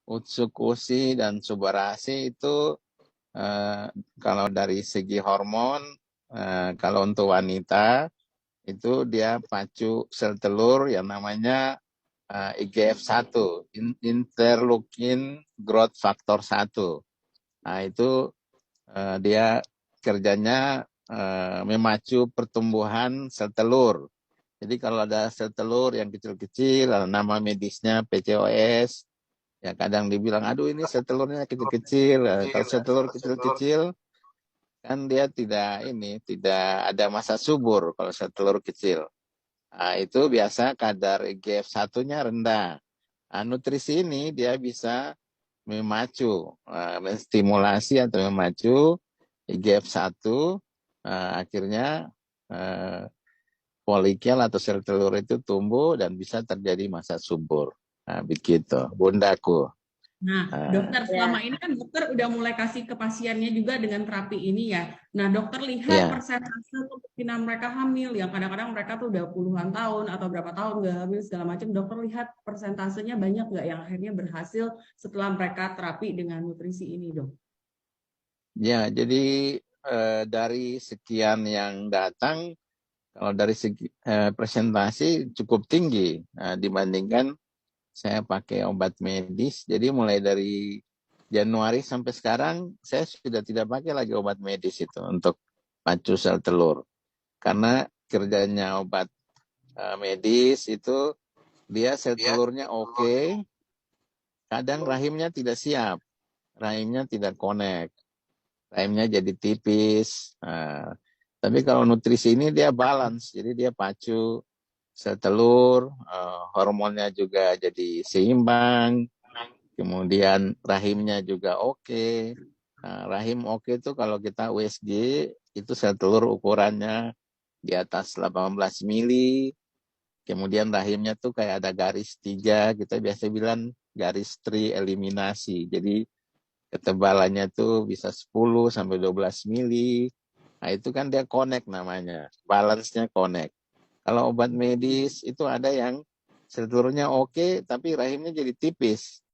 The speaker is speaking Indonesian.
Utsukushi dan Subarashi itu kalau dari segi hormon, kalau untuk wanita itu dia pacu sel telur yang namanya IGF-1, interleukin growth factor 1. Nah itu dia kerjanya memacu pertumbuhan sel telur. Jadi kalau ada sel telur yang kecil-kecil, nama medisnya PCOS, ya kadang dibilang, aduh ini sel telurnya kecil-kecil. Kalau sel telur kecil-kecil, kan dia tidak ada masa subur kalau sel telur kecil. Nah, itu biasa kadar IGF-1-nya rendah. Nah, nutrisi ini dia bisa memacu, menstimulasi atau memacu IGF-1, akhirnya folikel atau sel telur itu tumbuh dan bisa terjadi masa subur. Nah, begitu, bundaku. Nah, dokter, selama ini kan dokter udah mulai kasih ke pasiennya juga dengan terapi ini ya. Nah, dokter lihat Ya, persentase kemungkinan mereka hamil, yang kadang-kadang mereka tuh udah puluhan tahun atau berapa tahun nggak hamil segala macam. Dokter lihat persentasenya banyak nggak yang akhirnya berhasil setelah mereka terapi dengan nutrisi ini, dok? ya. Jadi dari sekian yang datang, kalau dari segi presentasi cukup tinggi dibandingkan saya pakai obat medis. Jadi mulai dari Januari sampai sekarang saya sudah tidak pakai lagi obat medis itu untuk pacu sel telur. Karena kerjanya obat medis itu dia sel telurnya oke, kadang rahimnya tidak siap, rahimnya tidak connect, rahimnya jadi tipis. Tapi kalau nutrisi ini dia balance, jadi dia pacu sel telur, hormonnya juga jadi seimbang, kemudian rahimnya juga oke. Nah, rahim oke itu kalau kita USG itu sel telur ukurannya di atas 18 mili, kemudian rahimnya tuh kayak ada garis 3, kita biasa bilang garis tri-eliminasi. Jadi ketebalannya tuh bisa 10 sampai 12 mili. Nah, itu kan dia connect namanya, balance-nya connect. Kalau obat medis itu ada yang sel telurnya oke, tapi rahimnya jadi tipis.